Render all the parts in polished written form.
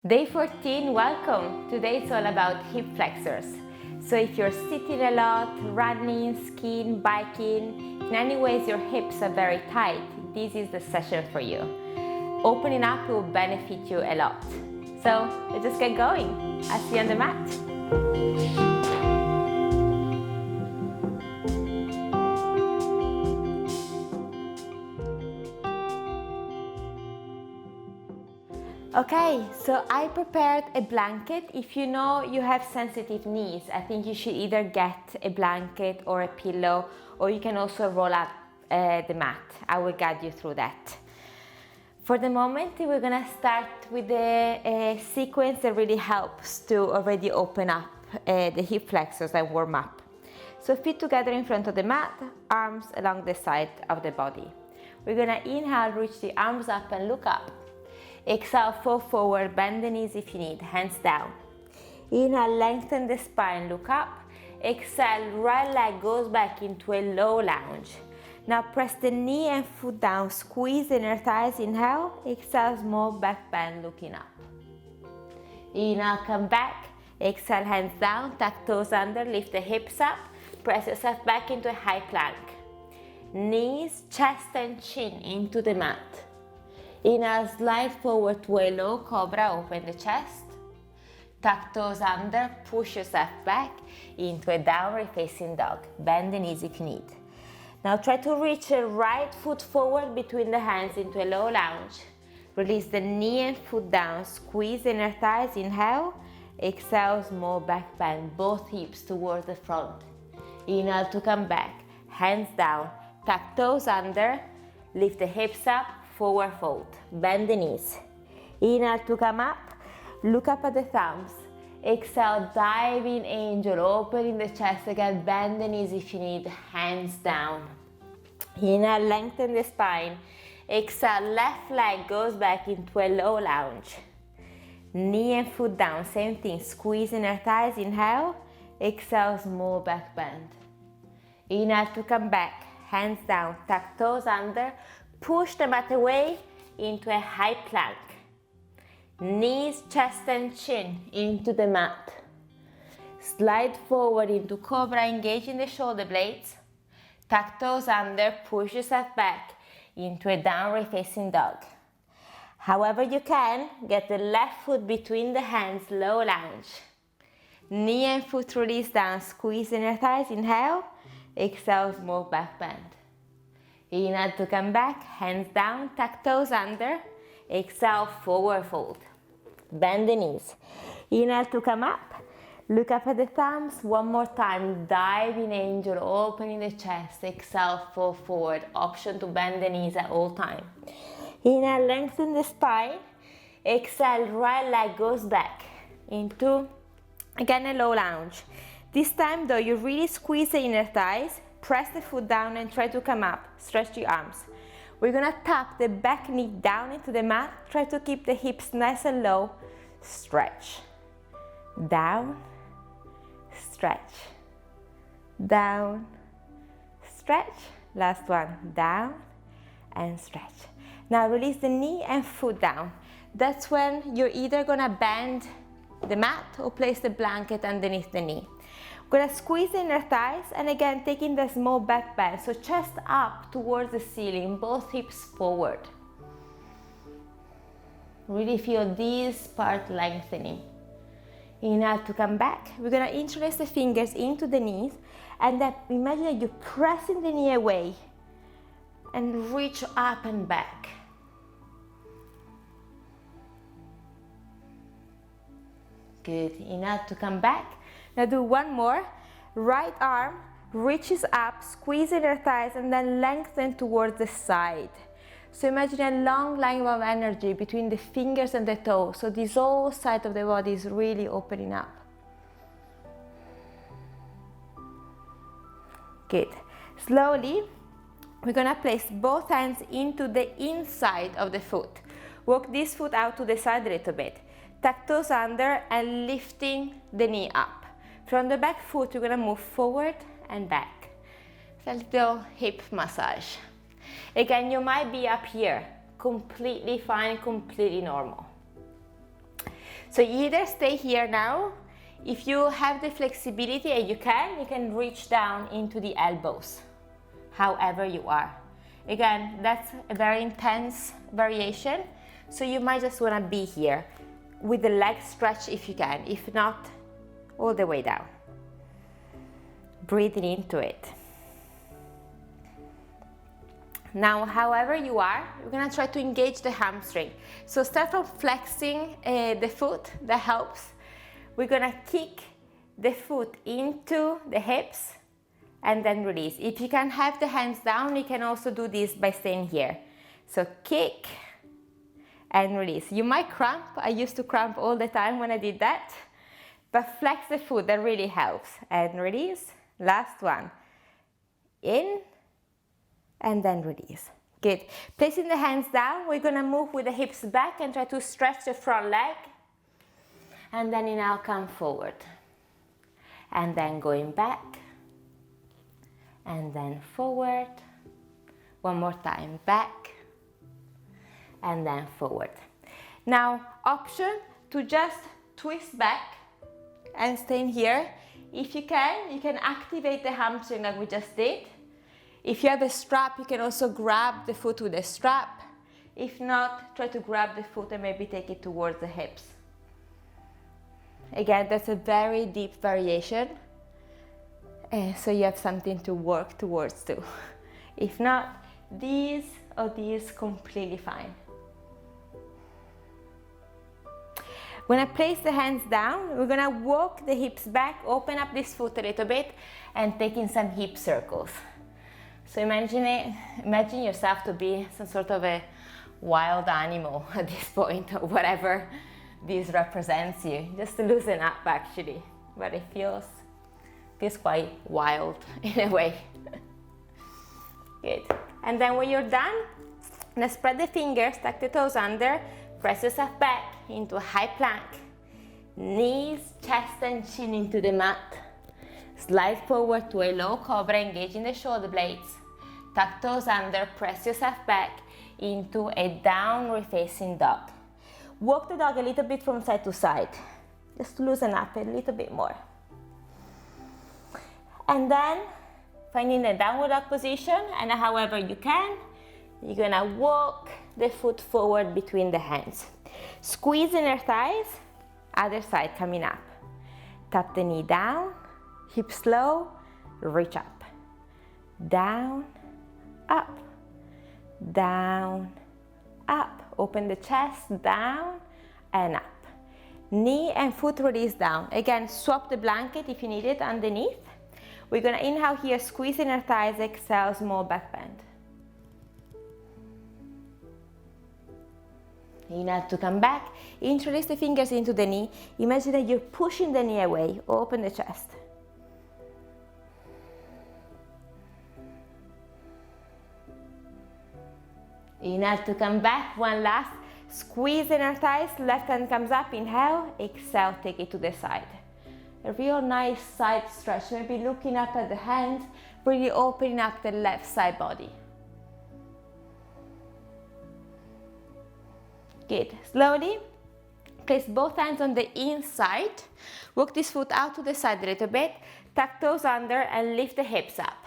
Day 14, welcome! Today it's all about hip flexors. So if you're sitting a lot, running, skiing, biking, in any ways your hips are very tight, this is the session for you. Opening up will benefit you a lot. So let's just get going. I'll see you on the mat. Okay, so I prepared a blanket. If you know you have sensitive knees, I think you should either get a blanket or a pillow, or you can also roll up the mat. I will guide you through that. For the moment, we're gonna start with a sequence that really helps to already open up the hip flexors and warm up. So feet together in front of the mat, arms along the side of the body. We're gonna inhale, reach the arms up and look up. Exhale, fall forward, bend the knees if you need, hands down. Inhale, lengthen the spine, look up. Exhale, right leg goes back into a low lunge. Now press the knee and foot down, squeeze the inner thighs, inhale. Exhale, small back bend, looking up. Inhale, come back. Exhale, hands down, tuck toes under, lift the hips up. Press yourself back into a high plank. Knees, chest and chin into the mat. Inhale, slide forward to a low cobra, open the chest. Tuck toes under, push yourself back into a downward facing dog. Bend the knees if you need. Now try to reach the right foot forward between the hands into a low lunge. Release the knee and foot down, squeeze the inner thighs, inhale. Exhale, small back bend, both hips towards the front. Inhale to come back, hands down, tuck toes under, lift the hips up, forward fold, bend the knees. Inhale to come up, look up at the thumbs. Exhale, diving angel, opening the chest again, bend the knees if you need, hands down. Inhale, lengthen the spine. Exhale, left leg goes back into a low lunge. Knee and foot down, same thing, squeeze inner thighs, inhale. Exhale, small back bend. Inhale to come back, hands down, tuck toes under, push the mat away into a high plank. Knees, chest and chin into the mat. Slide forward into cobra, engaging the shoulder blades. Tuck toes under, push yourself back into a downward facing dog. However you can, get the left foot between the hands, low lunge. Knee and foot release down, squeeze inner thighs, inhale. Exhale, small back bend. Inhale to come back, hands down, tuck toes under. Exhale, forward fold. Bend the knees. Inhale to come up, look up at the thumbs. One more time, diving angel, opening the chest. Exhale, fall forward. Option to bend the knees at all times. Inhale, lengthen the spine. Exhale, right leg goes back into, again, a low lunge. This time though, you really squeeze the inner thighs. Press the foot down and try to come up. Stretch the arms. We're gonna tap the back knee down into the mat. Try to keep the hips nice and low. Stretch. Down. Stretch. Down. Stretch. Last one. Down and stretch. Now release the knee and foot down. That's when you're either gonna bend the mat or place the blanket underneath the knee. We're gonna squeeze the inner thighs and again taking the small back bend. So chest up towards the ceiling, both hips forward. Really feel this part lengthening. Inhale to come back. We're gonna interlace the fingers into the knees and then imagine that you're pressing the knee away and reach up and back. Good. Inhale to come back. Now do one more. Right arm reaches up, squeeze inner thighs and then lengthen towards the side. So imagine a long line of energy between the fingers and the toes. So this whole side of the body is really opening up. Good. Slowly, we're gonna place both hands into the inside of the foot. Walk this foot out to the side a little bit. Tuck toes under and lifting the knee up. From the back foot, you're gonna move forward and back. It's a little hip massage. Again, you might be up here, completely fine, completely normal. So you either stay here now. If you have the flexibility and you can reach down into the elbows, however you are. Again, that's a very intense variation, so you might just want to be here with the leg stretch if you can. If not, all the way down. Breathing into it. Now, however you are, we're gonna try to engage the hamstring. So start from flexing the foot, that helps. We're gonna kick the foot into the hips and then release. If you can have the hands down, you can also do this by staying here. So kick and release. You might cramp. I used to cramp all the time when I did that, but flex the foot, that really helps. And release. Last one. In and then release. Good. Placing the hands down, we're gonna move with the hips back and try to stretch the front leg. And then now come forward. And then going back. And then forward. One more time, back. And then forward. Now, option to just twist back and stay in here. If you can activate the hamstring like we just did. If you have a strap, you can also grab the foot with a strap. If not, try to grab the foot and maybe take it towards the hips. Again, that's a very deep variation. So you have something to work towards too. If not, these or these completely fine. When I place the hands down, we're gonna walk the hips back, open up this foot a little bit, and take in some hip circles. So imagine yourself to be some sort of a wild animal at this point, or whatever this represents you. Just to loosen up actually, but it feels quite wild in a way. Good. And then when you're done, now spread the fingers, tuck the toes under, press yourself back into a high plank. Knees, chest and chin into the mat. Slide forward to a low cobra, engaging the shoulder blades. Tuck toes under, press yourself back into a downward facing dog. Walk the dog a little bit from side to side, just to loosen up a little bit more. And then, finding the downward dog position, and however you can, you're gonna walk the foot forward between the hands. Squeeze inner thighs, other side coming up. Tap the knee down, hips low, reach up. Down, up, down, up. Open the chest, down and up. Knee and foot release down. Again, swap the blanket if you need it underneath. We're gonna inhale here, squeeze inner thighs, exhale, small back bend. Inhale to come back, introduce the fingers into the knee. Imagine that you're pushing the knee away, open the chest. Inhale to come back, one last. Squeeze inner thighs, left hand comes up, inhale, exhale, take it to the side. A real nice side stretch, maybe looking up at the hands, really opening up the left side body. Good. Slowly, place both hands on the inside. Walk this foot out to the side a little bit. Tuck toes under and lift the hips up.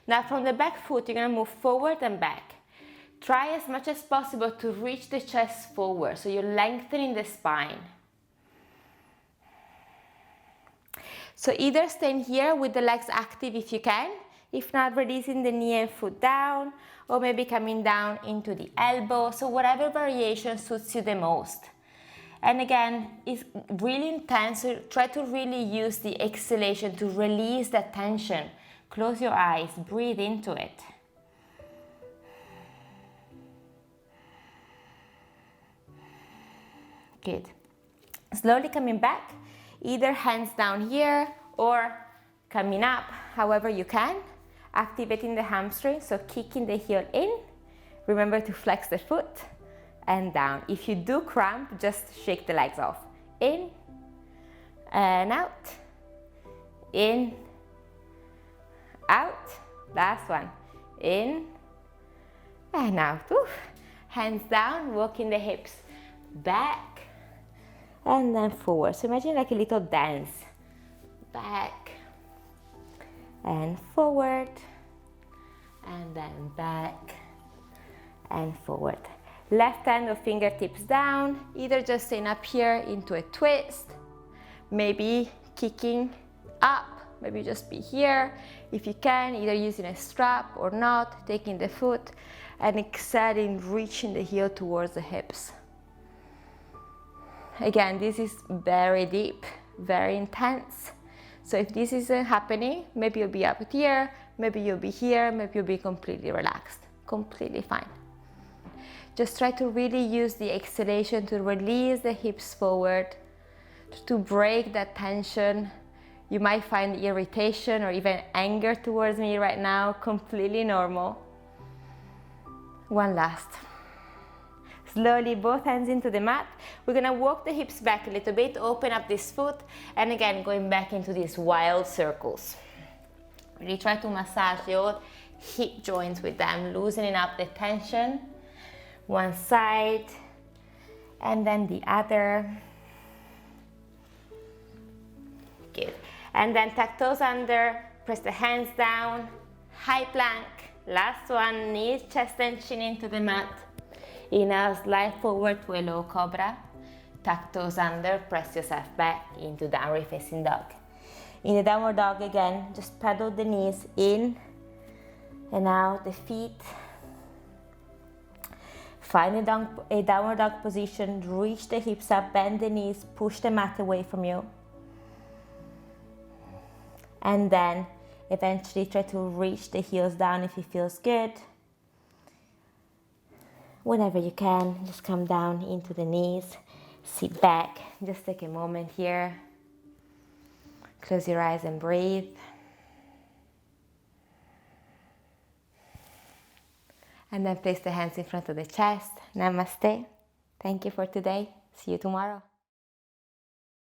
Now from the back foot, you're gonna move forward and back. Try as much as possible to reach the chest forward, so you're lengthening the spine. So either staying here with the legs active if you can, if not, releasing the knee and foot down, or maybe coming down into the elbow, so whatever variation suits you the most. And again, it's really intense, so try to really use the exhalation to release that tension. Close your eyes, breathe into it. Good. Slowly coming back, either hands down here or coming up, however you can. Activating the hamstring, so kicking the heel in. Remember to flex the foot and down. If you do cramp, just shake the legs off. In and out. In, out. Last one. In and out. Oof. Hands down, walking the hips back and then forward. So imagine like a little dance. Back and forward, and then back and forward. Left hand or fingertips down, either just staying up here into a twist, maybe kicking up, maybe just be here if you can, either using a strap or not, taking the foot and exhaling, reaching the heel towards the hips. Again, this is very deep, very intense. So if this isn't happening, maybe you'll be up here, maybe you'll be here, maybe you'll be completely relaxed, completely fine. Just try to really use the exhalation to release the hips forward, to break that tension. You might find irritation or even anger towards me right now, completely normal. One last. Slowly, both hands into the mat. We're gonna walk the hips back a little bit, open up this foot, and again, going back into these wild circles. Really try to massage your hip joints with them, loosening up the tension. One side, and then the other. Good. And then tuck toes under, press the hands down, high plank. Last one, knees, chest and chin into the mat. Inhale, slide forward to a low cobra. Tuck toes under, press yourself back into downward facing dog. In the downward dog again, just pedal the knees in and out, the feet. Find a downward dog position, reach the hips up, bend the knees, push the mat away from you. And then eventually try to reach the heels down if it feels good. Whenever you can, just come down into the knees, sit back, just take a moment here. Close your eyes and breathe. And then place the hands in front of the chest. Namaste. Thank you for today. See you tomorrow.